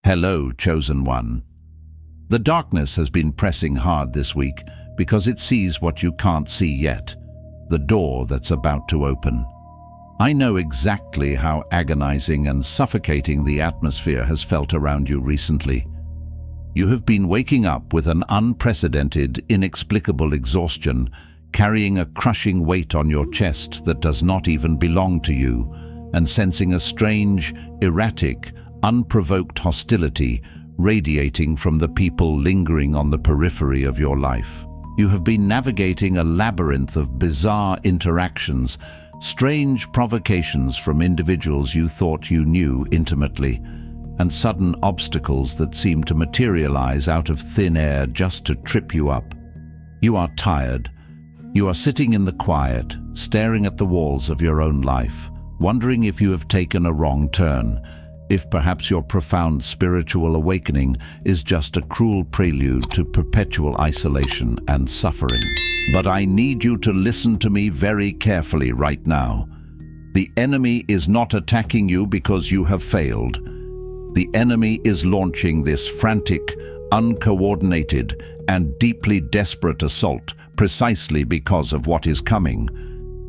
Hello, Chosen One. The darkness has been pressing hard this week because it sees what you can't see yet, the door that's about to open. I know exactly how agonizing and suffocating the atmosphere has felt around you recently. You have been waking up with an unprecedented, inexplicable exhaustion, carrying a crushing weight on your chest that does not even belong to you, and sensing a strange, erratic, unprovoked hostility radiating from the people lingering on the periphery of your life. You have been navigating a labyrinth of bizarre interactions, strange provocations from individuals you thought you knew intimately, and sudden obstacles that seem to materialize out of thin air just to trip you up. You are tired. You are sitting in the quiet, staring at the walls of your own life, wondering if you have taken a wrong turn, if perhaps your profound spiritual awakening is just a cruel prelude to perpetual isolation and suffering. But I need you to listen to me very carefully right now. The enemy is not attacking you because you have failed. The enemy is launching this frantic, uncoordinated, and deeply desperate assault precisely because of what is coming.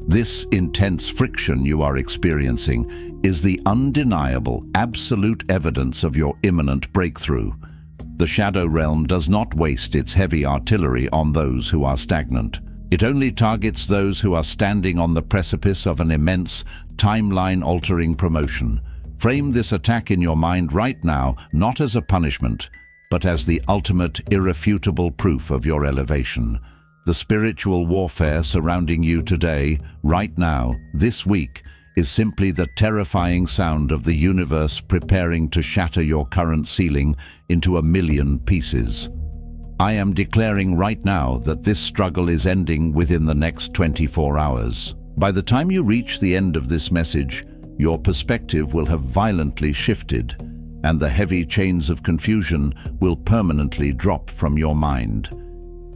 This intense friction you are experiencing is the undeniable, absolute evidence of your imminent breakthrough. The Shadow Realm does not waste its heavy artillery on those who are stagnant. It only targets those who are standing on the precipice of an immense, timeline-altering promotion. Frame this attack in your mind right now, not as a punishment, but as the ultimate, irrefutable proof of your elevation. The spiritual warfare surrounding you today, right now, this week, is simply the terrifying sound of the universe preparing to shatter your current ceiling into a million pieces. I am declaring right now that this struggle is ending within the next 24 hours. By the time you reach the end of this message, your perspective will have violently shifted, and the heavy chains of confusion will permanently drop from your mind.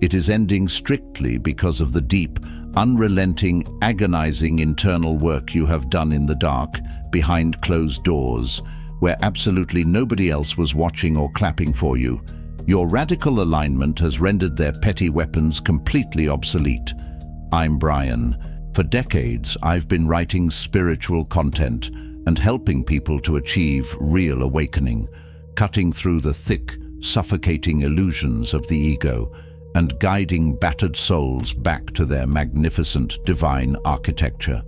It is ending strictly because of the deep, unrelenting, agonizing internal work you have done in the dark, behind closed doors, where absolutely nobody else was watching or clapping for you. Your radical alignment has rendered their petty weapons completely obsolete. I'm Brian. For decades, I've been writing spiritual content and helping people to achieve real awakening, cutting through the thick, suffocating illusions of the ego and guiding battered souls back to their magnificent divine architecture.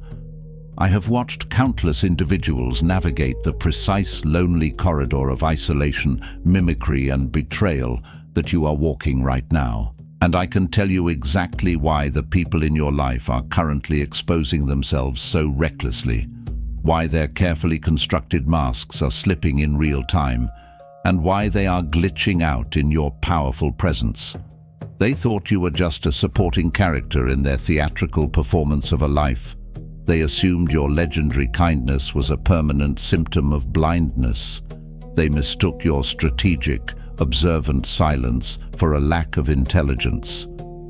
I have watched countless individuals navigate the precise, lonely corridor of isolation, mimicry, and betrayal that you are walking right now. And I can tell you exactly why the people in your life are currently exposing themselves so recklessly, why their carefully constructed masks are slipping in real time, and why they are glitching out in your powerful presence. They thought you were just a supporting character in their theatrical performance of a life. They assumed your legendary kindness was a permanent symptom of blindness. They mistook your strategic, observant silence for a lack of intelligence.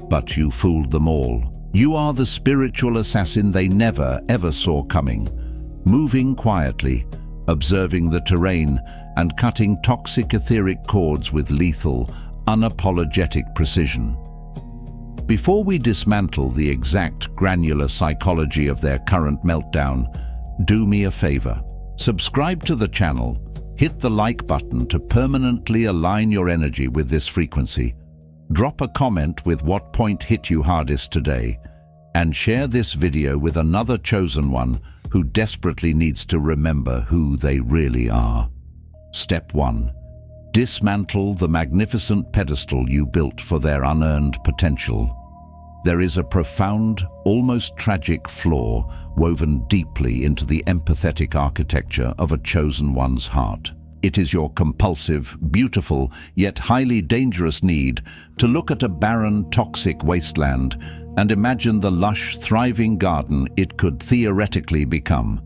But you fooled them all. You are the spiritual assassin they never, ever saw coming, moving quietly, observing the terrain, and cutting toxic etheric cords with lethal, unapologetic precision. Before we dismantle the exact granular psychology of their current meltdown, do me a favor. Subscribe to the channel, hit the like button to permanently align your energy with this frequency. Drop a comment with what point hit you hardest today, and share this video with another chosen one who desperately needs to remember who they really are. Step 1. Dismantle the magnificent pedestal you built for their unearned potential. There is a profound, almost tragic flaw woven deeply into the empathetic architecture of a chosen one's heart. It is your compulsive, beautiful, yet highly dangerous need to look at a barren, toxic wasteland and imagine the lush, thriving garden it could theoretically become.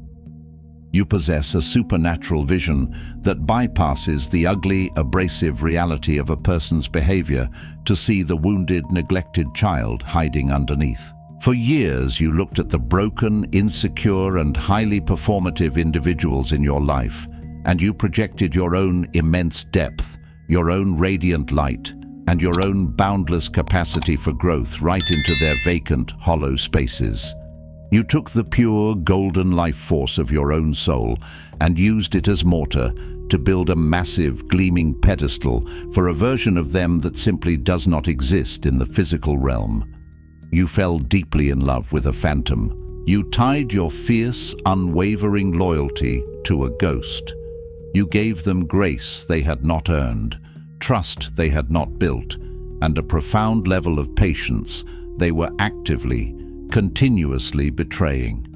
You possess a supernatural vision that bypasses the ugly, abrasive reality of a person's behavior to see the wounded, neglected child hiding underneath. For years, you looked at the broken, insecure, and highly performative individuals in your life and you projected your own immense depth, your own radiant light, and your own boundless capacity for growth right into their vacant, hollow spaces. You took the pure, golden life force of your own soul and used it as mortar to build a massive, gleaming pedestal for a version of them that simply does not exist in the physical realm. You fell deeply in love with a phantom. You tied your fierce, unwavering loyalty to a ghost. You gave them grace they had not earned, trust they had not built, and a profound level of patience they were actively, continuously betraying.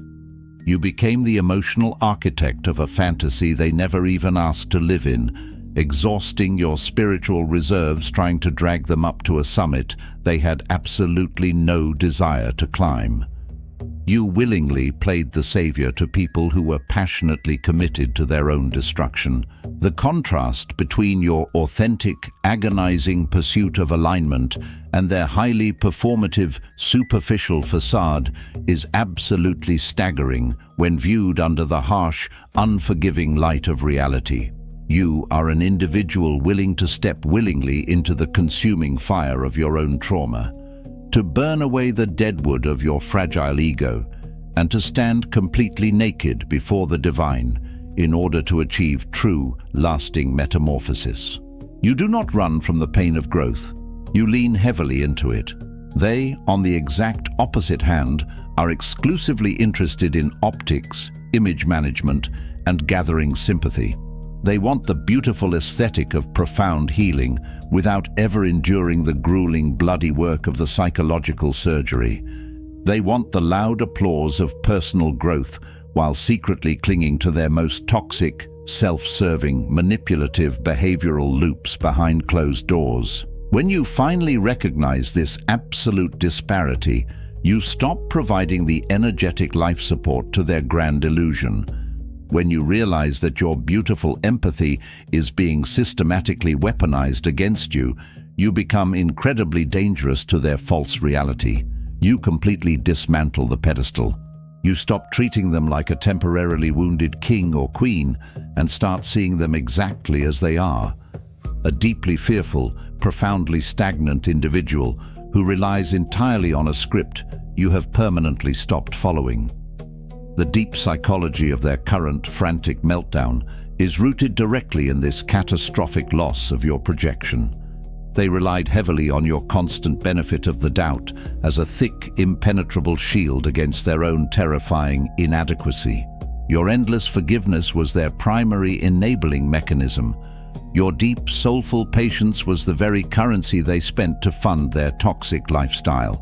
You became the emotional architect of a fantasy they never even asked to live in, exhausting your spiritual reserves trying to drag them up to a summit they had absolutely no desire to climb. You willingly played the savior to people who were passionately committed to their own destruction. The contrast between your authentic, agonizing pursuit of alignment and their highly performative, superficial facade is absolutely staggering when viewed under the harsh, unforgiving light of reality. You are an individual willing to step willingly into the consuming fire of your own trauma, to burn away the deadwood of your fragile ego, and to stand completely naked before the divine in order to achieve true, lasting metamorphosis. You do not run from the pain of growth. You lean heavily into it. They, on the exact opposite hand, are exclusively interested in optics, image management, and gathering sympathy. They want the beautiful aesthetic of profound healing without ever enduring the grueling, bloody work of the psychological surgery. They want the loud applause of personal growth while secretly clinging to their most toxic, self-serving, manipulative behavioral loops behind closed doors. When you finally recognize this absolute disparity, you stop providing the energetic life support to their grand illusion. When you realize that your beautiful empathy is being systematically weaponized against you, you become incredibly dangerous to their false reality. You completely dismantle the pedestal. You stop treating them like a temporarily wounded king or queen and start seeing them exactly as they are. A deeply fearful, profoundly stagnant individual who relies entirely on a script you have permanently stopped following. The deep psychology of their current frantic meltdown is rooted directly in this catastrophic loss of your projection. They relied heavily on your constant benefit of the doubt as a thick, impenetrable shield against their own terrifying inadequacy. Your endless forgiveness was their primary enabling mechanism. Your deep, soulful patience was the very currency they spent to fund their toxic lifestyle.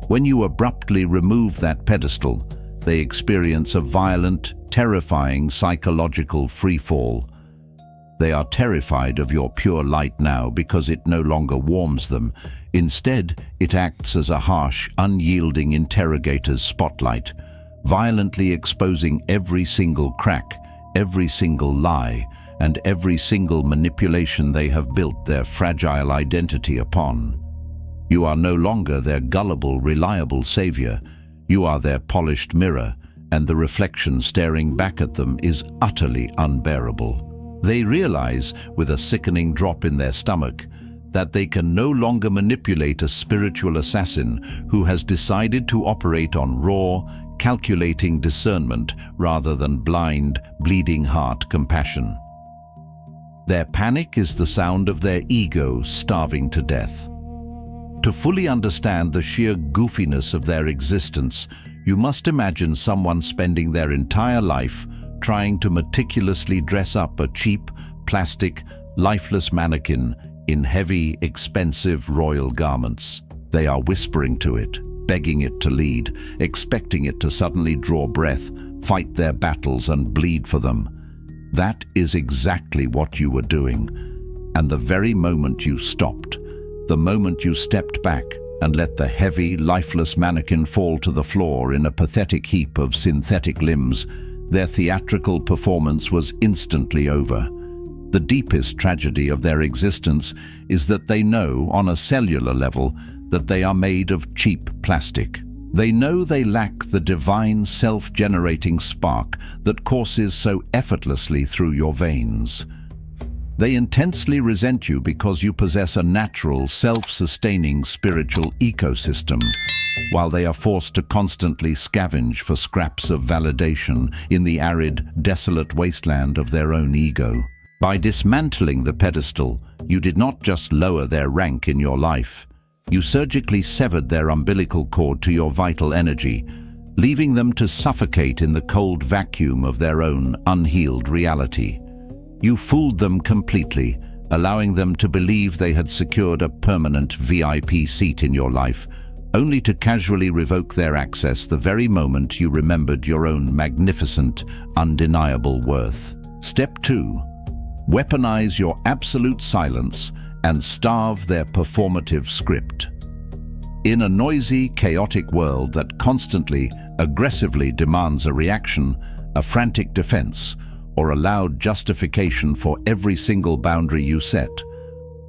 When you abruptly remove that pedestal, they experience a violent, terrifying psychological freefall. They are terrified of your pure light now because it no longer warms them. Instead, it acts as a harsh, unyielding interrogator's spotlight, violently exposing every single crack, every single lie, and every single manipulation they have built their fragile identity upon. You are no longer their gullible, reliable savior. You are their polished mirror, and the reflection staring back at them is utterly unbearable. They realize, with a sickening drop in their stomach, that they can no longer manipulate a spiritual assassin who has decided to operate on raw, calculating discernment rather than blind, bleeding heart compassion. Their panic is the sound of their ego starving to death. To fully understand the sheer goofiness of their existence, you must imagine someone spending their entire life trying to meticulously dress up a cheap, plastic, lifeless mannequin in heavy, expensive royal garments. They are whispering to it, begging it to lead, expecting it to suddenly draw breath, fight their battles and bleed for them. That is exactly what you were doing. And the very moment you stopped, the moment you stepped back and let the heavy, lifeless mannequin fall to the floor in a pathetic heap of synthetic limbs, their theatrical performance was instantly over. The deepest tragedy of their existence is that they know, on a cellular level, that they are made of cheap plastic. They know they lack the divine self-generating spark that courses so effortlessly through your veins. They intensely resent you because you possess a natural, self-sustaining spiritual ecosystem, while they are forced to constantly scavenge for scraps of validation in the arid, desolate wasteland of their own ego. By dismantling the pedestal, you did not just lower their rank in your life. You surgically severed their umbilical cord to your vital energy, leaving them to suffocate in the cold vacuum of their own unhealed reality. You fooled them completely, allowing them to believe they had secured a permanent VIP seat in your life, only to casually revoke their access the very moment you remembered your own magnificent, undeniable worth. Step 2. Weaponize your absolute silence and starve their performative script. In a noisy, chaotic world that constantly, aggressively demands a reaction, a frantic defense, or a loud justification for every single boundary you set,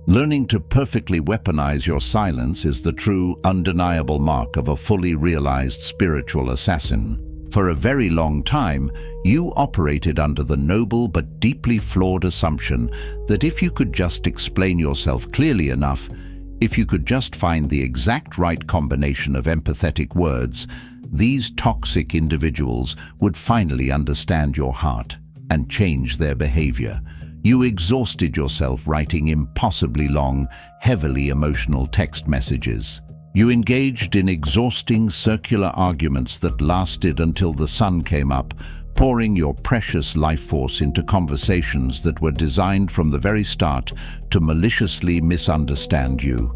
learning to perfectly weaponize your silence is the true, undeniable mark of a fully realized spiritual assassin. For a very long time, you operated under the noble but deeply flawed assumption that if you could just explain yourself clearly enough, if you could just find the exact right combination of empathetic words, these toxic individuals would finally understand your heart and change their behavior. You exhausted yourself writing impossibly long, heavily emotional text messages. You engaged in exhausting circular arguments that lasted until the sun came up, pouring your precious life force into conversations that were designed from the very start to maliciously misunderstand you.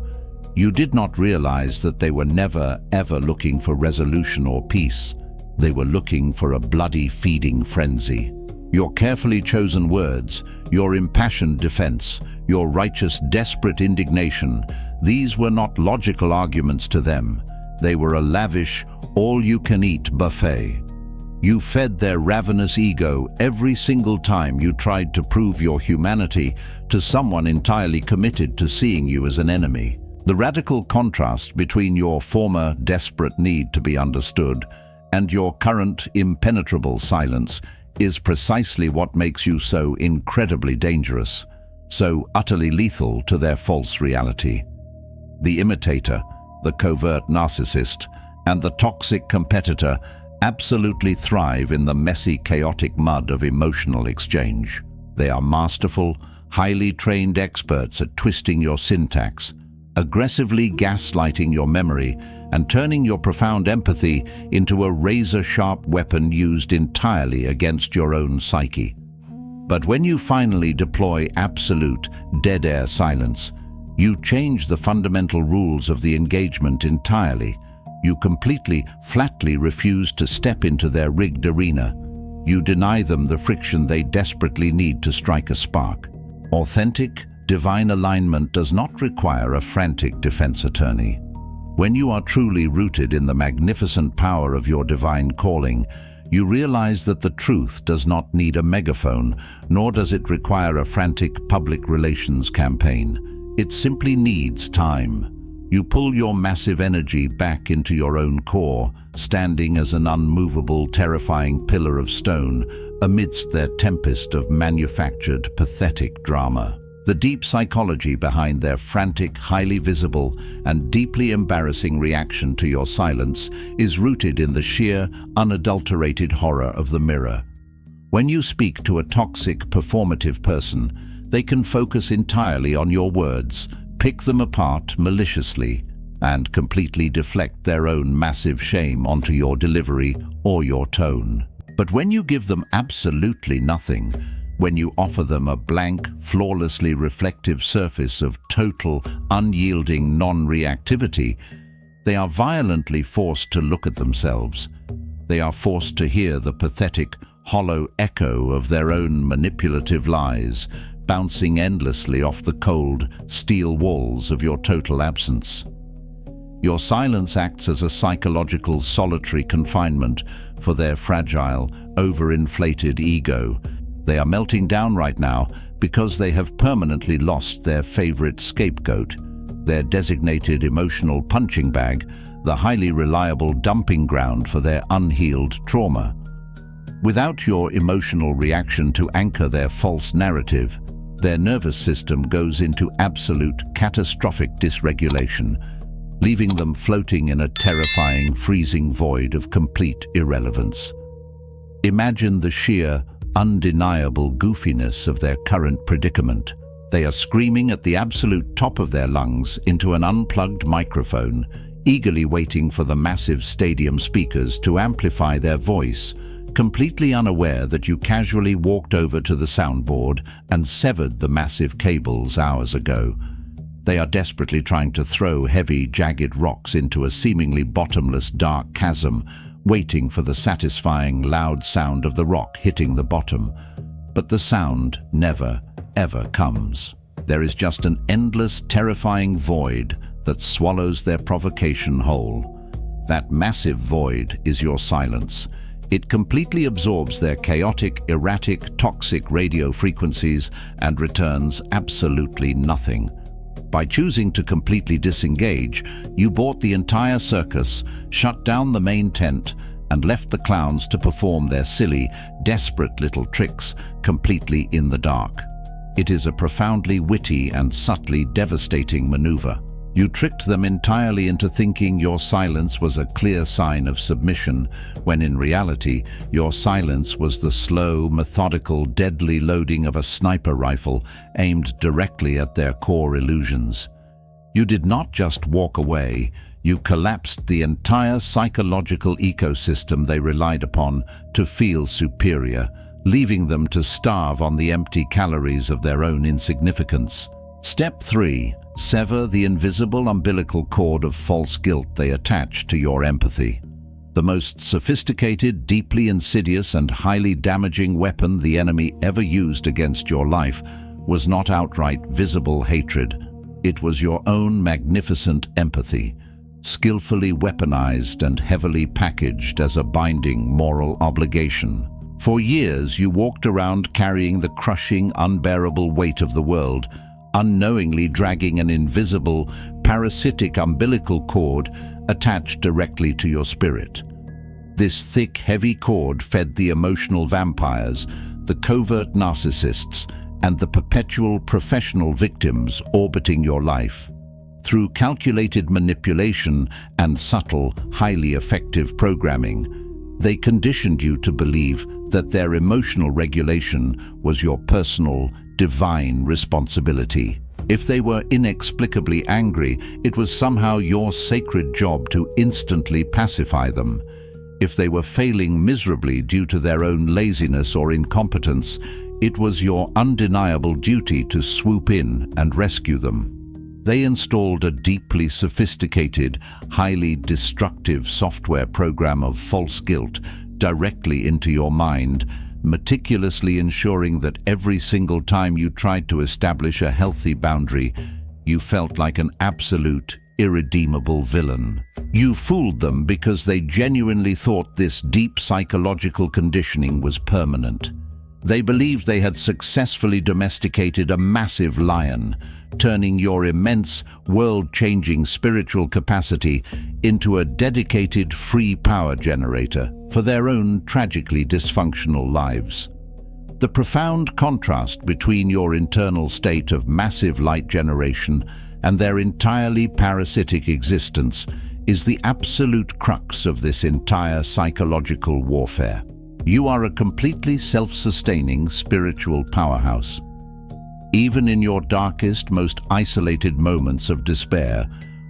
You did not realize that they were never, ever looking for resolution or peace. They were looking for a bloody feeding frenzy. Your carefully chosen words, your impassioned defense, your righteous, desperate indignation, these were not logical arguments to them. They were a lavish, all-you-can-eat buffet. You fed their ravenous ego every single time you tried to prove your humanity to someone entirely committed to seeing you as an enemy. The radical contrast between your former desperate need to be understood and your current impenetrable silence is precisely what makes you so incredibly dangerous, so utterly lethal to their false reality. The imitator, the covert narcissist, and the toxic competitor absolutely thrive in the messy, chaotic mud of emotional exchange. They are masterful, highly trained experts at twisting your syntax, aggressively gaslighting your memory, and turning your profound empathy into a razor-sharp weapon used entirely against your own psyche. But when you finally deploy absolute, dead-air silence, you change the fundamental rules of the engagement entirely. You completely, flatly refuse to step into their rigged arena. You deny them the friction they desperately need to strike a spark. Authentic, divine alignment does not require a frantic defense attorney. When you are truly rooted in the magnificent power of your divine calling, you realize that the truth does not need a megaphone, nor does it require a frantic public relations campaign. It simply needs time. You pull your massive energy back into your own core, standing as an unmovable, terrifying pillar of stone amidst their tempest of manufactured, pathetic drama. The deep psychology behind their frantic, highly visible, and deeply embarrassing reaction to your silence is rooted in the sheer, unadulterated horror of the mirror. When you speak to a toxic, performative person, they can focus entirely on your words, pick them apart maliciously, and completely deflect their own massive shame onto your delivery or your tone. But when you give them absolutely nothing, when you offer them a blank, flawlessly reflective surface of total, unyielding non-reactivity, they are violently forced to look at themselves. They are forced to hear the pathetic, hollow echo of their own manipulative lies, bouncing endlessly off the cold, steel walls of your total absence. Your silence acts as a psychological solitary confinement for their fragile, overinflated ego. They are melting down right now because they have permanently lost their favorite scapegoat, their designated emotional punching bag, the highly reliable dumping ground for their unhealed trauma. Without your emotional reaction to anchor their false narrative, their nervous system goes into absolute catastrophic dysregulation, leaving them floating in a terrifying, freezing void of complete irrelevance. Imagine the sheer, undeniable goofiness of their current predicament. They are screaming at the absolute top of their lungs into an unplugged microphone, eagerly waiting for the massive stadium speakers to amplify their voice, completely unaware that you casually walked over to the soundboard and severed the massive cables hours ago. They are desperately trying to throw heavy, jagged rocks into a seemingly bottomless, dark chasm, waiting for the satisfying, loud sound of the rock hitting the bottom. But the sound never, ever comes. There is just an endless, terrifying void that swallows their provocation whole. That massive void is your silence. It completely absorbs their chaotic, erratic, toxic radio frequencies and returns absolutely nothing. By choosing to completely disengage, you bought the entire circus, shut down the main tent, and left the clowns to perform their silly, desperate little tricks completely in the dark. It is a profoundly witty and subtly devastating maneuver. You tricked them entirely into thinking your silence was a clear sign of submission, when in reality, your silence was the slow, methodical, deadly loading of a sniper rifle aimed directly at their core illusions. You did not just walk away, you collapsed the entire psychological ecosystem they relied upon to feel superior, leaving them to starve on the empty calories of their own insignificance. Step 3. Sever the invisible umbilical cord of false guilt they attach to your empathy. The most sophisticated, deeply insidious, and highly damaging weapon the enemy ever used against your life was not outright visible hatred. It was your own magnificent empathy, skillfully weaponized and heavily packaged as a binding moral obligation. For years, you walked around carrying the crushing, unbearable weight of the world, unknowingly dragging an invisible, parasitic umbilical cord attached directly to your spirit. This thick, heavy cord fed the emotional vampires, the covert narcissists, and the perpetual professional victims orbiting your life. Through calculated manipulation and subtle, highly effective programming, they conditioned you to believe that their emotional regulation was your personal, divine responsibility. If they were inexplicably angry, it was somehow your sacred job to instantly pacify them. If they were failing miserably due to their own laziness or incompetence, it was your undeniable duty to swoop in and rescue them. They installed a deeply sophisticated, highly destructive software program of false guilt directly into your mind, meticulously ensuring that every single time you tried to establish a healthy boundary, you felt like an absolute, irredeemable villain. You fooled them because they genuinely thought this deep psychological conditioning was permanent. They believed they had successfully domesticated a massive lion, turning your immense, world-changing spiritual capacity into a dedicated free power generator for their own tragically dysfunctional lives. The profound contrast between your internal state of massive light generation and their entirely parasitic existence is the absolute crux of this entire psychological warfare. You are a completely self-sustaining spiritual powerhouse. Even in your darkest, most isolated moments of despair,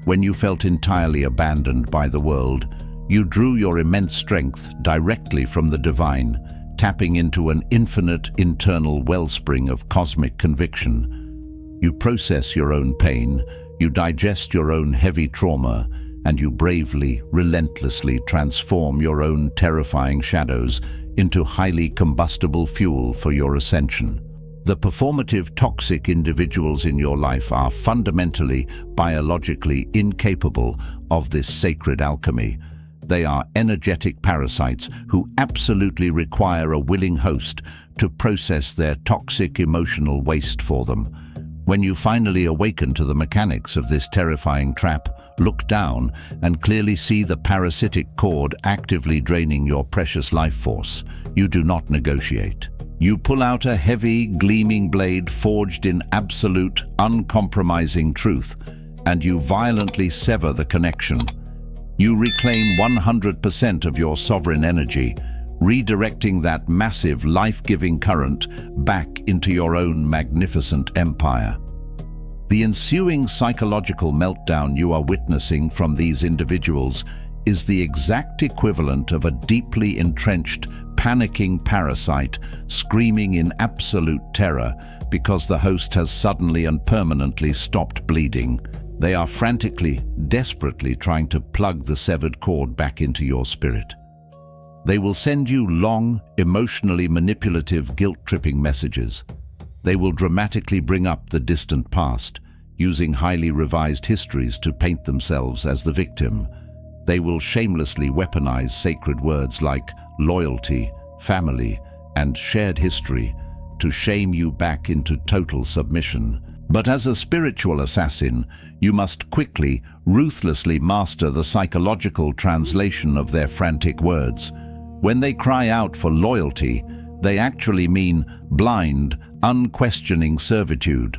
when you felt entirely abandoned by the world, you drew your immense strength directly from the divine, tapping into an infinite internal wellspring of cosmic conviction. You process your own pain, you digest your own heavy trauma, and you bravely, relentlessly transform your own terrifying shadows into highly combustible fuel for your ascension. The performative, toxic individuals in your life are fundamentally, biologically incapable of this sacred alchemy. They are energetic parasites who absolutely require a willing host to process their toxic emotional waste for them. When you finally awaken to the mechanics of this terrifying trap, look down, and clearly see the parasitic cord actively draining your precious life force, you do not negotiate. You pull out a heavy, gleaming blade forged in absolute, uncompromising truth, and you violently sever the connection. You reclaim 100% of your sovereign energy, redirecting that massive, life-giving current back into your own magnificent empire. The ensuing psychological meltdown you are witnessing from these individuals is the exact equivalent of a deeply entrenched, panicking parasite screaming in absolute terror because the host has suddenly and permanently stopped bleeding. They are frantically, desperately trying to plug the severed cord back into your spirit. They will send you long, emotionally manipulative, guilt-tripping messages. They will dramatically bring up the distant past, using highly revised histories to paint themselves as the victim. They will shamelessly weaponize sacred words like loyalty, family, and shared history to shame you back into total submission. But as a spiritual assassin, you must quickly, ruthlessly master the psychological translation of their frantic words. When they cry out for loyalty, they actually mean blind, unquestioning servitude.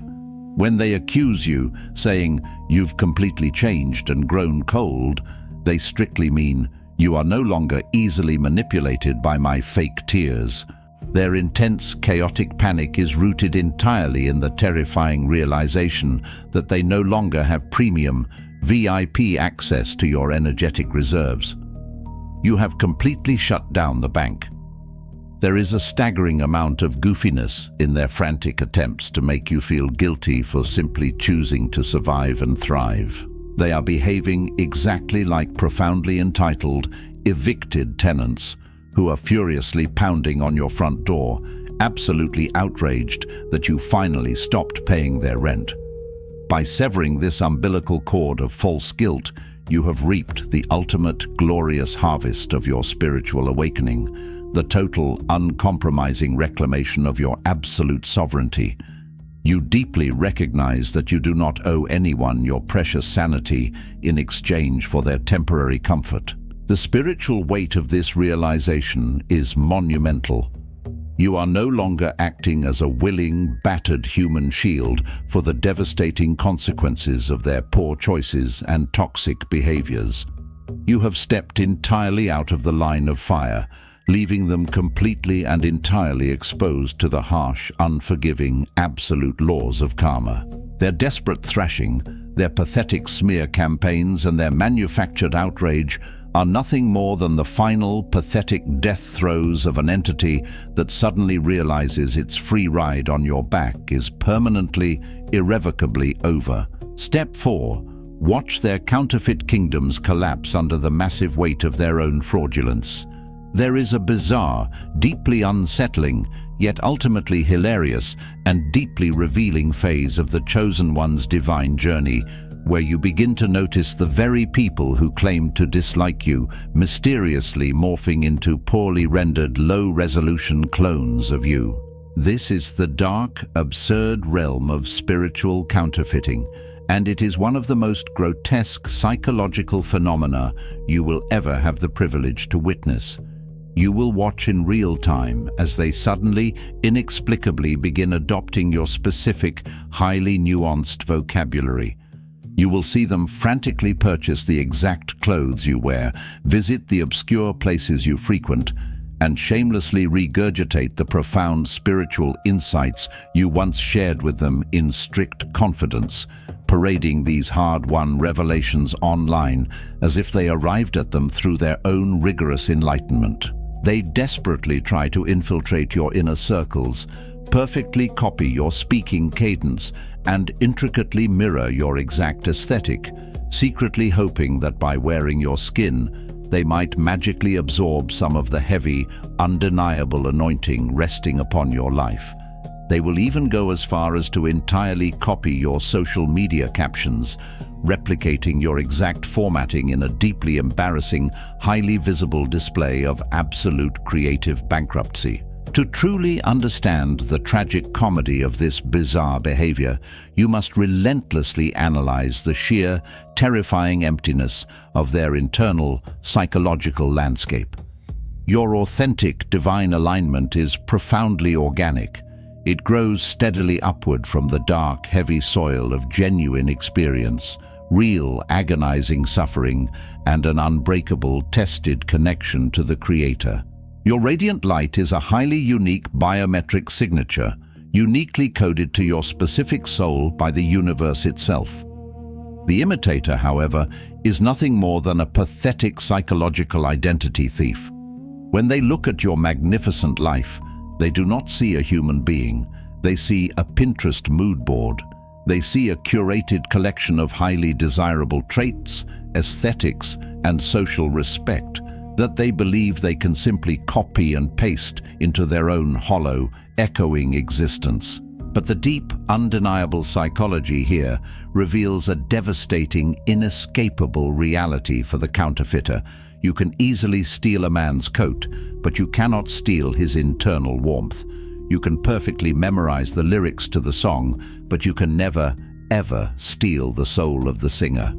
When they accuse you, saying, "You've completely changed and grown cold," they strictly mean, "You are no longer easily manipulated by my fake tears." Their intense, chaotic panic is rooted entirely in the terrifying realization that they no longer have premium, VIP access to your energetic reserves. You have completely shut down the bank. There is a staggering amount of goofiness in their frantic attempts to make you feel guilty for simply choosing to survive and thrive. They are behaving exactly like profoundly entitled, evicted tenants who are furiously pounding on your front door, absolutely outraged that you finally stopped paying their rent. By severing this umbilical cord of false guilt, you have reaped the ultimate glorious harvest of your spiritual awakening, the total, uncompromising reclamation of your absolute sovereignty. You deeply recognize that you do not owe anyone your precious sanity in exchange for their temporary comfort. The spiritual weight of this realization is monumental. You are no longer acting as a willing, battered human shield for the devastating consequences of their poor choices and toxic behaviors. You have stepped entirely out of the line of fire, leaving them completely and entirely exposed to the harsh, unforgiving, absolute laws of karma. Their desperate thrashing, their pathetic smear campaigns, and their manufactured outrage are nothing more than the final, pathetic death throes of an entity that suddenly realizes its free ride on your back is permanently, irrevocably over. Step 4. Watch their counterfeit kingdoms collapse under the massive weight of their own fraudulence. There is a bizarre, deeply unsettling, yet ultimately hilarious and deeply revealing phase of the Chosen One's divine journey, where you begin to notice the very people who claim to dislike you mysteriously morphing into poorly rendered, low-resolution clones of you. This is the dark, absurd realm of spiritual counterfeiting, and it is one of the most grotesque psychological phenomena you will ever have the privilege to witness. You will watch in real time as they suddenly, inexplicably begin adopting your specific, highly nuanced vocabulary. You will see them frantically purchase the exact clothes you wear, visit the obscure places you frequent, and shamelessly regurgitate the profound spiritual insights you once shared with them in strict confidence, parading these hard-won revelations online as if they arrived at them through their own rigorous enlightenment. They desperately try to infiltrate your inner circles, perfectly copy your speaking cadence, and intricately mirror your exact aesthetic, secretly hoping that by wearing your skin, they might magically absorb some of the heavy, undeniable anointing resting upon your life. They will even go as far as to entirely copy your social media captions, replicating your exact formatting in a deeply embarrassing, highly visible display of absolute creative bankruptcy. To truly understand the tragic comedy of this bizarre behavior, you must relentlessly analyze the sheer, terrifying emptiness of their internal, psychological landscape. Your authentic divine alignment is profoundly organic. It grows steadily upward from the dark, heavy soil of genuine experience, real, agonizing suffering, and an unbreakable, tested connection to the Creator. Your radiant light is a highly unique biometric signature, uniquely coded to your specific soul by the universe itself. The imitator, however, is nothing more than a pathetic psychological identity thief. When they look at your magnificent life, they do not see a human being. They see a Pinterest mood board. They see a curated collection of highly desirable traits, aesthetics, and social respect that they believe they can simply copy and paste into their own hollow, echoing existence. But the deep, undeniable psychology here reveals a devastating, inescapable reality for the counterfeiter. You can easily steal a man's coat, but you cannot steal his internal warmth. You can perfectly memorize the lyrics to the song, but you can never, ever steal the soul of the singer.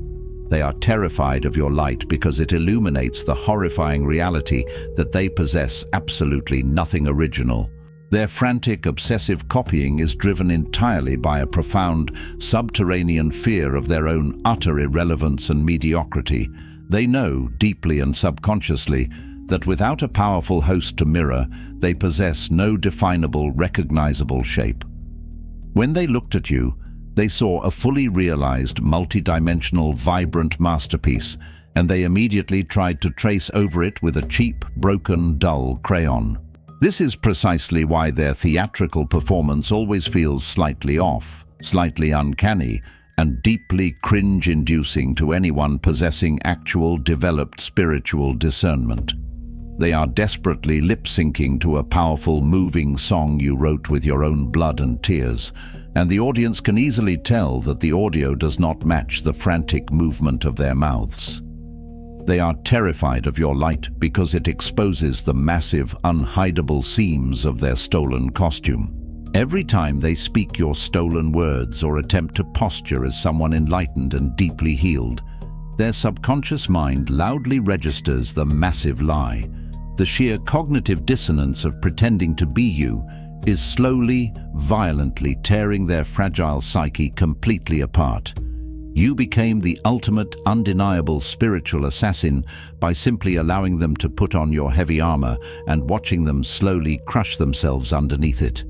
They are terrified of your light because it illuminates the horrifying reality that they possess absolutely nothing original. Their frantic, obsessive copying is driven entirely by a profound, subterranean fear of their own utter irrelevance and mediocrity. They know, deeply and subconsciously, that without a powerful host to mirror, they possess no definable, recognizable shape. When they looked at you, they saw a fully realized, multidimensional, vibrant masterpiece, and they immediately tried to trace over it with a cheap, broken, dull crayon. This is precisely why their theatrical performance always feels slightly off, slightly uncanny, and deeply cringe-inducing to anyone possessing actual, developed spiritual discernment. They are desperately lip-syncing to a powerful, moving song you wrote with your own blood and tears, and the audience can easily tell that the audio does not match the frantic movement of their mouths. They are terrified of your light because it exposes the massive, unhideable seams of their stolen costume. Every time they speak your stolen words or attempt to posture as someone enlightened and deeply healed, their subconscious mind loudly registers the massive lie. The sheer cognitive dissonance of pretending to be you is slowly, violently tearing their fragile psyche completely apart. You became the ultimate, undeniable spiritual assassin by simply allowing them to put on your heavy armor and watching them slowly crush themselves underneath it.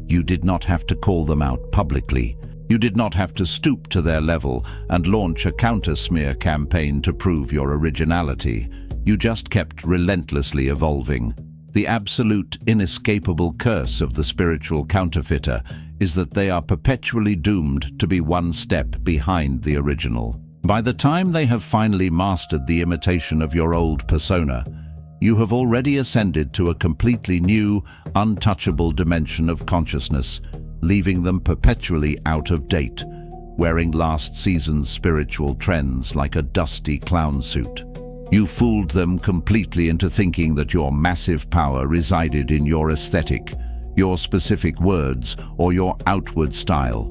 You did not have to call them out publicly. You did not have to stoop to their level and launch a counter-smear campaign to prove your originality. You just kept relentlessly evolving. The absolute, inescapable curse of the spiritual counterfeiter is that they are perpetually doomed to be one step behind the original. By the time they have finally mastered the imitation of your old persona, you have already ascended to a completely new, untouchable dimension of consciousness, leaving them perpetually out of date, wearing last season's spiritual trends like a dusty clown suit. You fooled them completely into thinking that your massive power resided in your aesthetic, your specific words, or your outward style.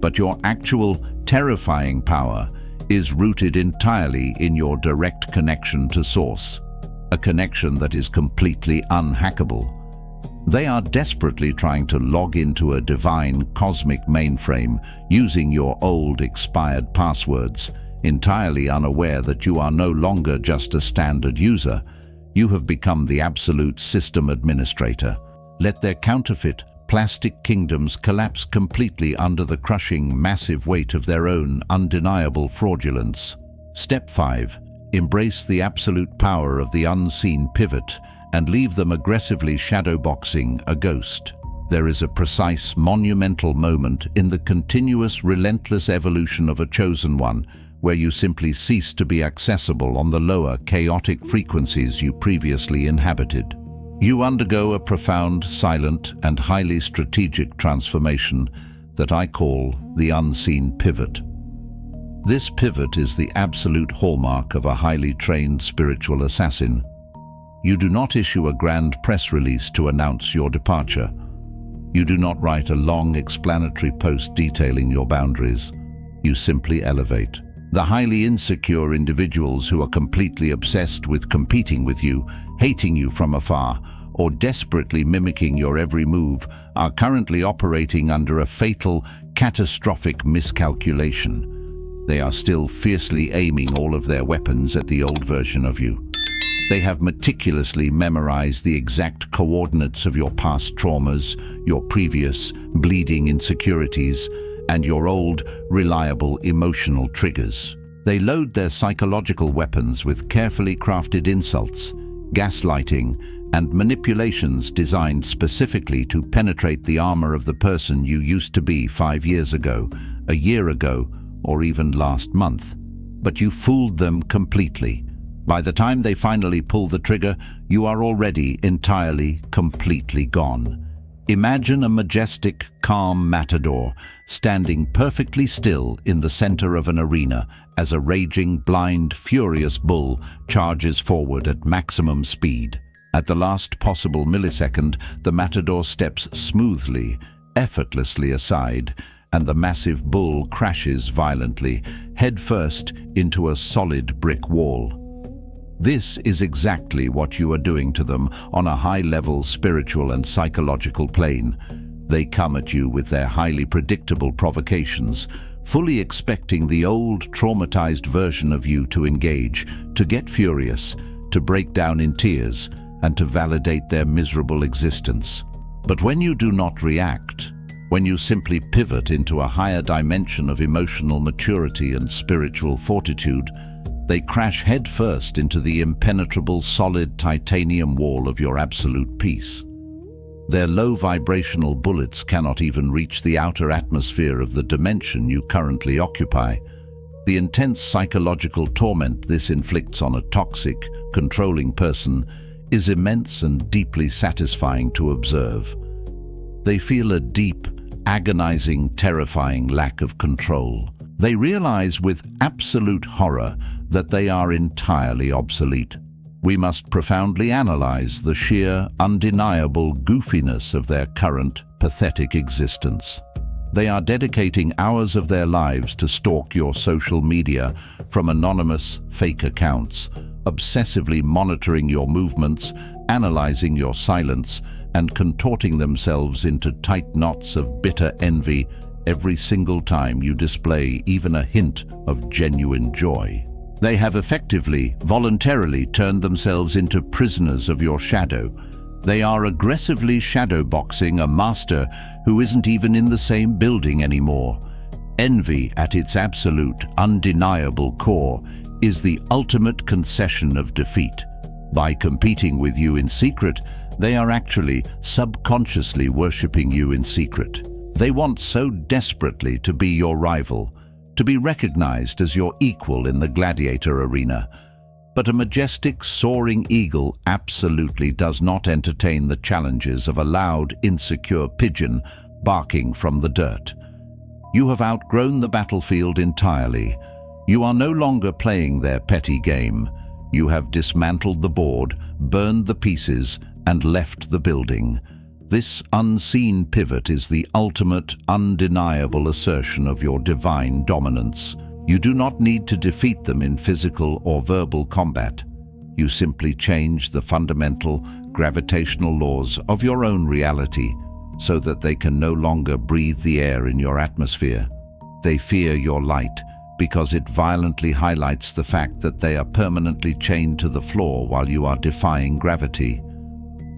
But your actual, terrifying power is rooted entirely in your direct connection to Source, a connection that is completely unhackable. They are desperately trying to log into a divine, cosmic mainframe using your old, expired passwords, entirely unaware that you are no longer just a standard user. You have become the absolute system administrator. Let their counterfeit, plastic kingdoms collapse completely under the crushing, massive weight of their own undeniable fraudulence. Step 5. Embrace the absolute power of the unseen pivot and leave them aggressively shadowboxing a ghost. There is a precise, monumental moment in the continuous, relentless evolution of a chosen one where you simply cease to be accessible on the lower, chaotic frequencies you previously inhabited. You undergo a profound, silent, and highly strategic transformation that I call the unseen pivot. This pivot is the absolute hallmark of a highly trained spiritual assassin. You do not issue a grand press release to announce your departure. You do not write a long explanatory post detailing your boundaries. You simply elevate. The highly insecure individuals who are completely obsessed with competing with you, hating you from afar, or desperately mimicking your every move are currently operating under a fatal, catastrophic miscalculation. They are still fiercely aiming all of their weapons at the old version of you. They have meticulously memorized the exact coordinates of your past traumas, your previous bleeding insecurities, and your old, reliable emotional triggers. They load their psychological weapons with carefully crafted insults, gaslighting, and manipulations designed specifically to penetrate the armor of the person you used to be 5 years ago, a year ago, or even last month. But you fooled them completely. By the time they finally pull the trigger, you are already entirely, completely gone. Imagine a majestic, calm matador standing perfectly still in the center of an arena as a raging, blind, furious bull charges forward at maximum speed. At the last possible millisecond, the matador steps smoothly, effortlessly aside, and the massive bull crashes violently, headfirst into a solid brick wall. This is exactly what you are doing to them on a high-level spiritual and psychological plane. They come at you with their highly predictable provocations, fully expecting the old, traumatized version of you to engage, to get furious, to break down in tears, and to validate their miserable existence. But when you do not react, when you simply pivot into a higher dimension of emotional maturity and spiritual fortitude, they crash headfirst into the impenetrable solid titanium wall of your absolute peace. Their low vibrational bullets cannot even reach the outer atmosphere of the dimension you currently occupy. The intense psychological torment this inflicts on a toxic, controlling person is immense and deeply satisfying to observe. They feel a deep, agonizing, terrifying lack of control. They realize with absolute horror that they are entirely obsolete. We must profoundly analyze the sheer, undeniable goofiness of their current, pathetic existence. They are dedicating hours of their lives to stalk your social media from anonymous, fake accounts, obsessively monitoring your movements, analyzing your silence, and contorting themselves into tight knots of bitter envy every single time you display even a hint of genuine joy. They have effectively, voluntarily turned themselves into prisoners of your shadow. They are aggressively shadowboxing a master who isn't even in the same building anymore. Envy, at its absolute, undeniable core, is the ultimate concession of defeat. By competing with you in secret, they are actually subconsciously worshipping you in secret. They want so desperately to be your rival, to be recognized as your equal in the gladiator arena. But a majestic, soaring eagle absolutely does not entertain the challenges of a loud, insecure pigeon barking from the dirt. You have outgrown the battlefield entirely. You are no longer playing their petty game. You have dismantled the board, burned the pieces, and left the building. This unseen pivot is the ultimate, undeniable assertion of your divine dominance. You do not need to defeat them in physical or verbal combat. You simply change the fundamental, gravitational laws of your own reality so that they can no longer breathe the air in your atmosphere. They fear your light because it violently highlights the fact that they are permanently chained to the floor while you are defying gravity.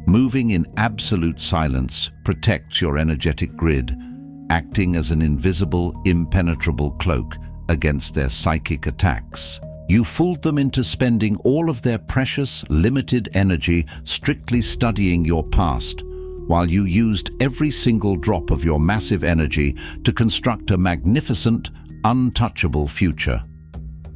Moving in absolute silence protects your energetic grid, acting as an invisible, impenetrable cloak against their psychic attacks. You fooled them into spending all of their precious, limited energy strictly studying your past, while you used every single drop of your massive energy to construct a magnificent, untouchable future.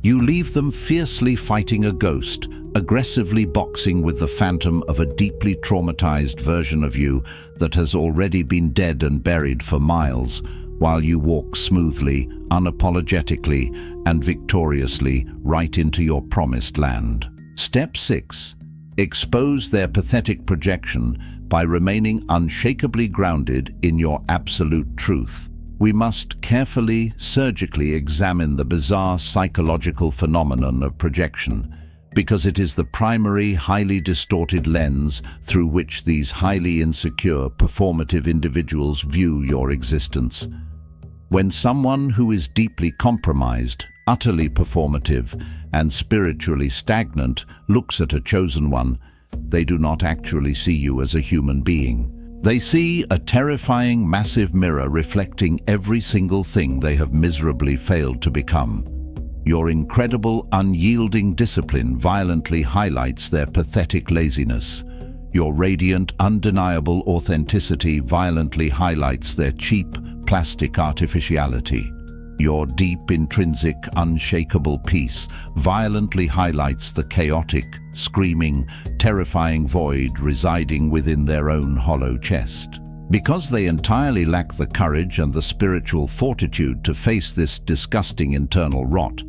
You leave them fiercely fighting a ghost, aggressively boxing with the phantom of a deeply traumatized version of you that has already been dead and buried for miles, while you walk smoothly, unapologetically, and victoriously right into your promised land. Step 6. Expose their pathetic projection by remaining unshakably grounded in your absolute truth. We must carefully, surgically examine the bizarre psychological phenomenon of projection, because it is the primary, highly distorted lens through which these highly insecure, performative individuals view your existence. When someone who is deeply compromised, utterly performative, and spiritually stagnant looks at a chosen one, they do not actually see you as a human being. They see a terrifying, massive mirror reflecting every single thing they have miserably failed to become. Your incredible, unyielding discipline violently highlights their pathetic laziness. Your radiant, undeniable authenticity violently highlights their cheap, plastic artificiality. Your deep, intrinsic, unshakable peace violently highlights the chaotic, screaming, terrifying void residing within their own hollow chest. Because they entirely lack the courage and the spiritual fortitude to face this disgusting internal rot,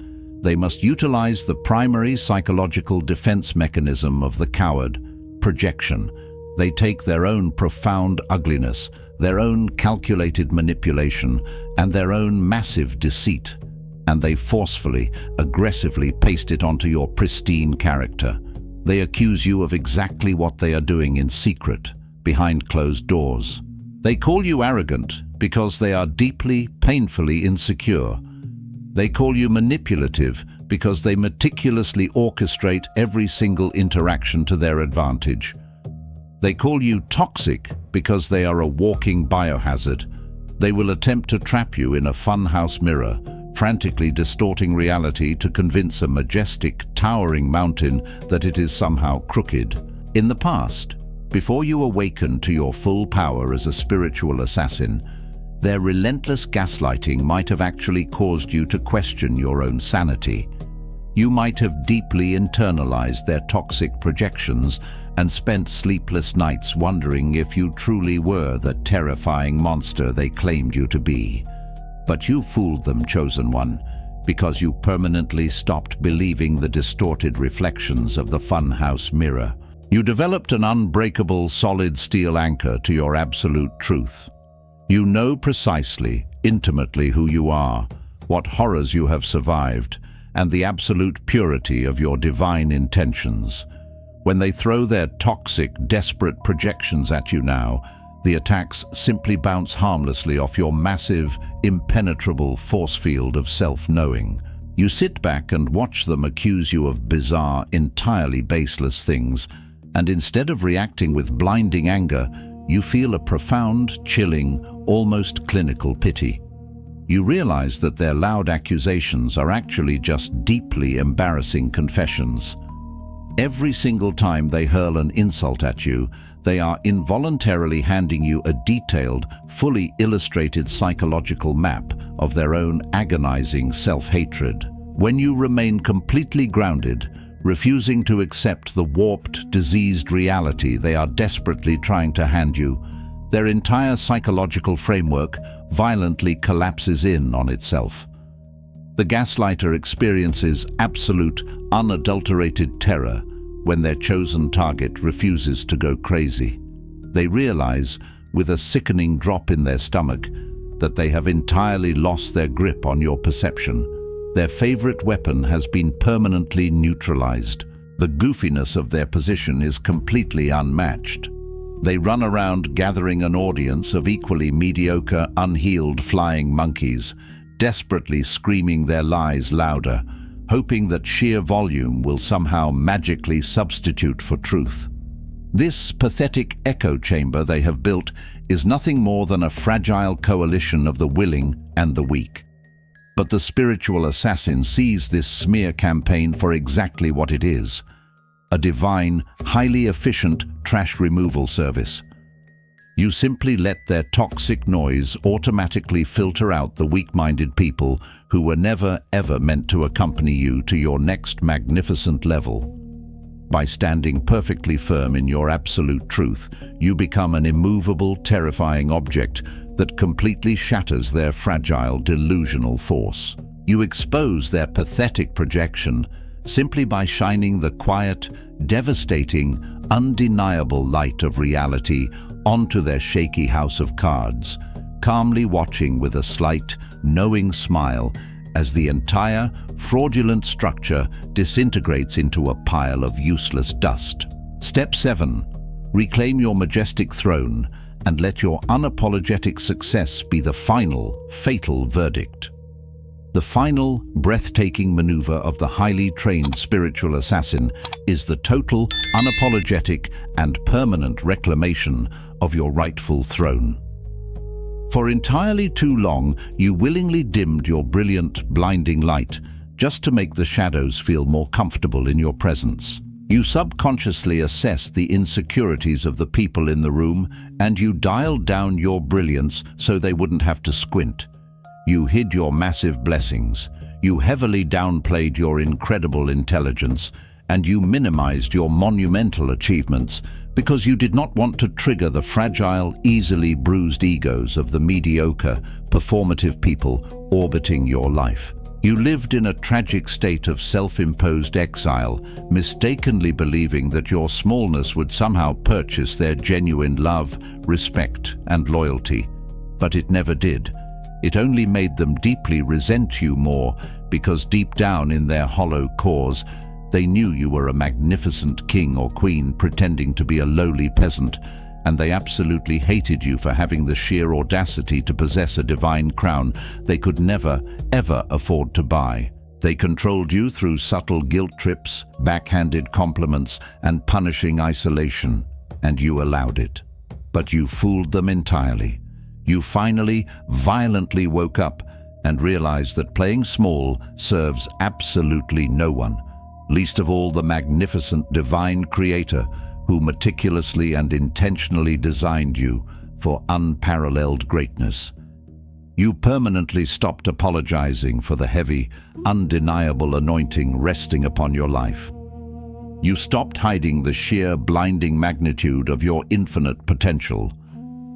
they must utilize the primary psychological defense mechanism of the coward, projection. They take their own profound ugliness, their own calculated manipulation, and their own massive deceit, and they forcefully, aggressively paste it onto your pristine character. They accuse you of exactly what they are doing in secret, behind closed doors. They call you arrogant because they are deeply, painfully insecure. They call you manipulative because they meticulously orchestrate every single interaction to their advantage. They call you toxic because they are a walking biohazard. They will attempt to trap you in a funhouse mirror, frantically distorting reality to convince a majestic, towering mountain that it is somehow crooked. In the past, before you awakened to your full power as a spiritual assassin, their relentless gaslighting might have actually caused you to question your own sanity. You might have deeply internalized their toxic projections and spent sleepless nights wondering if you truly were the terrifying monster they claimed you to be. But you fooled them, chosen one, because you permanently stopped believing the distorted reflections of the funhouse mirror. You developed an unbreakable, solid steel anchor to your absolute truth. You know precisely, intimately who you are, what horrors you have survived, and the absolute purity of your divine intentions. When they throw their toxic, desperate projections at you now, the attacks simply bounce harmlessly off your massive, impenetrable force field of self-knowing. You sit back and watch them accuse you of bizarre, entirely baseless things, and instead of reacting with blinding anger, you feel a profound, chilling, almost clinical pity. You realize that their loud accusations are actually just deeply embarrassing confessions. Every single time they hurl an insult at you, they are involuntarily handing you a detailed, fully illustrated psychological map of their own agonizing self-hatred. When you remain completely grounded, refusing to accept the warped, diseased reality they are desperately trying to hand you, their entire psychological framework violently collapses in on itself. The gaslighter experiences absolute, unadulterated terror when their chosen target refuses to go crazy. They realize, with a sickening drop in their stomach, that they have entirely lost their grip on your perception. Their favorite weapon has been permanently neutralized. The goofiness of their position is completely unmatched. They run around gathering an audience of equally mediocre, unhealed flying monkeys, desperately screaming their lies louder, hoping that sheer volume will somehow magically substitute for truth. This pathetic echo chamber they have built is nothing more than a fragile coalition of the willing and the weak. But the spiritual assassin sees this smear campaign for exactly what it is: a divine, highly efficient trash removal service. You simply let their toxic noise automatically filter out the weak-minded people who were never ever meant to accompany you to your next magnificent level. By standing perfectly firm in your absolute truth, you become an immovable, terrifying object that completely shatters their fragile, delusional force. You expose their pathetic projection, simply by shining the quiet, devastating, undeniable light of reality onto their shaky house of cards, calmly watching with a slight, knowing smile as the entire, fraudulent structure disintegrates into a pile of useless dust. Step 7. Reclaim your majestic throne and let your unapologetic success be the final, fatal verdict. The final, breathtaking maneuver of the highly trained spiritual assassin is the total, unapologetic, and permanent reclamation of your rightful throne. For entirely too long, you willingly dimmed your brilliant, blinding light just to make the shadows feel more comfortable in your presence. You subconsciously assessed the insecurities of the people in the room, and you dialed down your brilliance so they wouldn't have to squint. You hid your massive blessings, you heavily downplayed your incredible intelligence, and you minimized your monumental achievements because you did not want to trigger the fragile, easily bruised egos of the mediocre, performative people orbiting your life. You lived in a tragic state of self-imposed exile, mistakenly believing that your smallness would somehow purchase their genuine love, respect, and loyalty. But it never did. It only made them deeply resent you more, because deep down in their hollow cores, they knew you were a magnificent king or queen pretending to be a lowly peasant, and they absolutely hated you for having the sheer audacity to possess a divine crown they could never, ever afford to buy. They controlled you through subtle guilt trips, backhanded compliments, and punishing isolation, and you allowed it. But you fooled them entirely. You finally, violently woke up and realized that playing small serves absolutely no one, least of all the magnificent divine creator who meticulously and intentionally designed you for unparalleled greatness. You permanently stopped apologizing for the heavy, undeniable anointing resting upon your life. You stopped hiding the sheer, blinding magnitude of your infinite potential.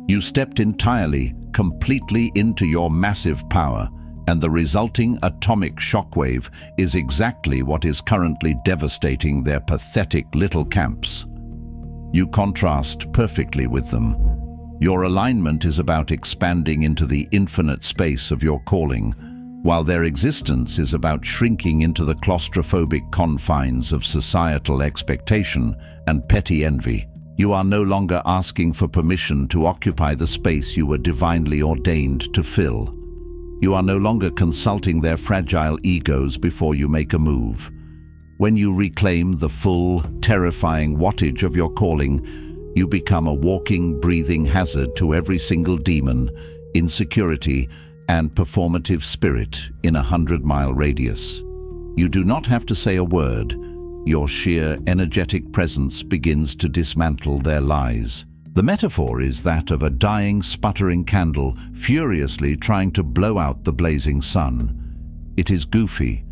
You stepped entirely, completely into your massive power, and the resulting atomic shockwave is exactly what is currently devastating their pathetic little camps. You contrast perfectly with them. Your alignment is about expanding into the infinite space of your calling, while their existence is about shrinking into the claustrophobic confines of societal expectation and petty envy. You are no longer asking for permission to occupy the space you were divinely ordained to fill. You are no longer consulting their fragile egos before you make a move. When you reclaim the full, terrifying wattage of your calling, you become a walking, breathing hazard to every single demon, insecurity, and performative spirit in a 100-mile radius. You do not have to say a word. Your sheer, energetic presence begins to dismantle their lies. The metaphor is that of a dying, sputtering candle furiously trying to blow out the blazing sun. It is goofy.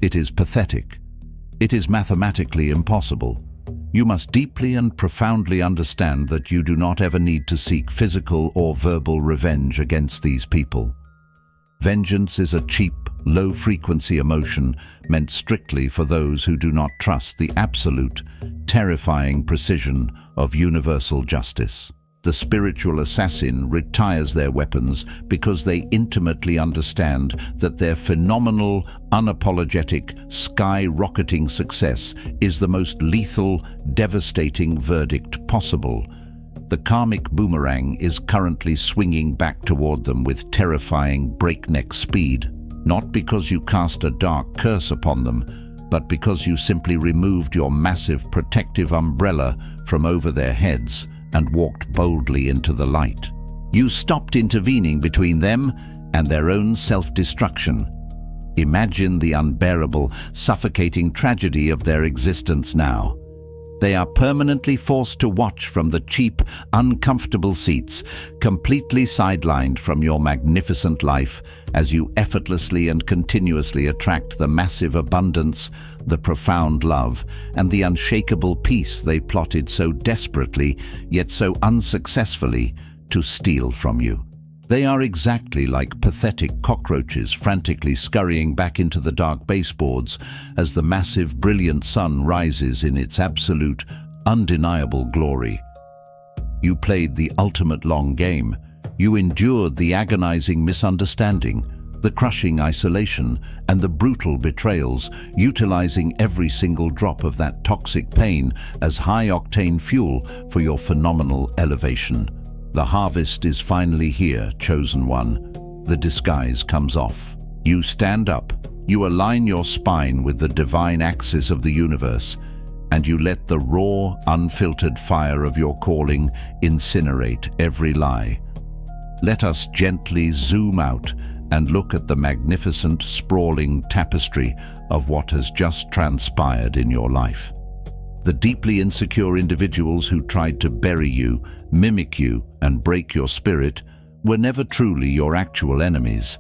It is pathetic. It is mathematically impossible. You must deeply and profoundly understand that you do not ever need to seek physical or verbal revenge against these people. Vengeance is a cheap, low-frequency emotion meant strictly for those who do not trust the absolute, terrifying precision of universal justice. The spiritual assassin retires their weapons because they intimately understand that their phenomenal, unapologetic, skyrocketing success is the most lethal, devastating verdict possible. The karmic boomerang is currently swinging back toward them with terrifying, breakneck speed, not because you cast a dark curse upon them, but because you simply removed your massive protective umbrella from over their heads and walked boldly into the light. You stopped intervening between them and their own self-destruction. Imagine the unbearable, suffocating tragedy of their existence now. They are permanently forced to watch from the cheap, uncomfortable seats, completely sidelined from your magnificent life as you effortlessly and continuously attract the massive abundance, the profound love, and the unshakable peace they plotted so desperately, yet so unsuccessfully, to steal from you. They are exactly like pathetic cockroaches frantically scurrying back into the dark baseboards as the massive, brilliant sun rises in its absolute, undeniable glory. You played the ultimate long game. You endured the agonizing misunderstanding, the crushing isolation, and the brutal betrayals, utilizing every single drop of that toxic pain as high-octane fuel for your phenomenal elevation. The harvest is finally here, chosen one. The disguise comes off. You stand up, you align your spine with the divine axis of the universe, and you let the raw, unfiltered fire of your calling incinerate every lie. Let us gently zoom out and look at the magnificent, sprawling tapestry of what has just transpired in your life. The deeply insecure individuals who tried to bury you, mimic you, and break your spirit were never truly your actual enemies.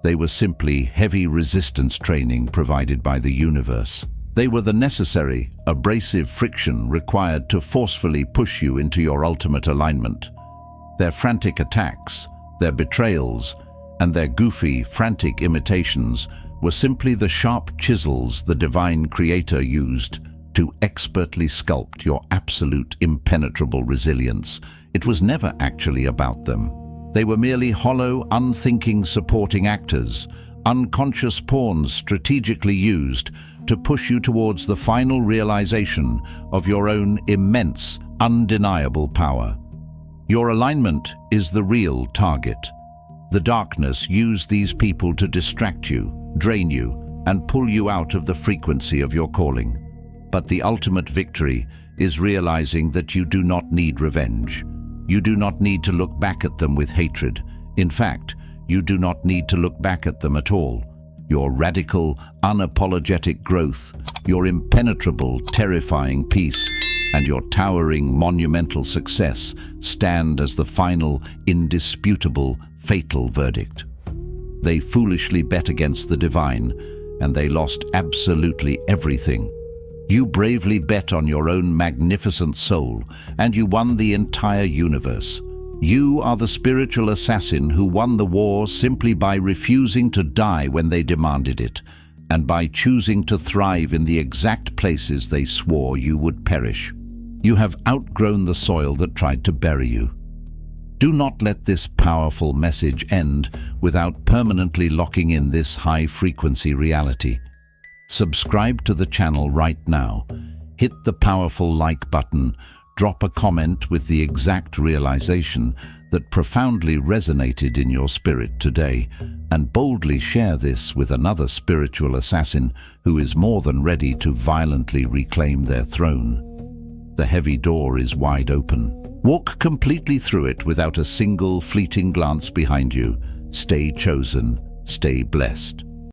They were simply heavy resistance training provided by the universe. They were the necessary, abrasive friction required to forcefully push you into your ultimate alignment. Their frantic attacks, their betrayals, and their goofy, frantic imitations were simply the sharp chisels the divine creator used to expertly sculpt your absolute impenetrable resilience. It was never actually about them. They were merely hollow, unthinking supporting actors, unconscious pawns strategically used to push you towards the final realization of your own immense, undeniable power. Your alignment is the real target. The darkness used these people to distract you, drain you, and pull you out of the frequency of your calling. But the ultimate victory is realizing that you do not need revenge. You do not need to look back at them with hatred. In fact, you do not need to look back at them at all. Your radical, unapologetic growth, your impenetrable, terrifying peace, and your towering, monumental success stand as the final, indisputable, fatal verdict. They foolishly bet against the divine, and they lost absolutely everything. You bravely bet on your own magnificent soul, and you won the entire universe. You are the spiritual assassin who won the war simply by refusing to die when they demanded it, and by choosing to thrive in the exact places they swore you would perish. You have outgrown the soil that tried to bury you. Do not let this powerful message end without permanently locking in this high-frequency reality. Subscribe to the channel right now. Hit the powerful like button, drop a comment with the exact realization that profoundly resonated in your spirit today, and boldly share this with another spiritual assassin who is more than ready to violently reclaim their throne. The heavy door is wide open. Walk completely through it without a single fleeting glance behind you. Stay chosen, stay blessed.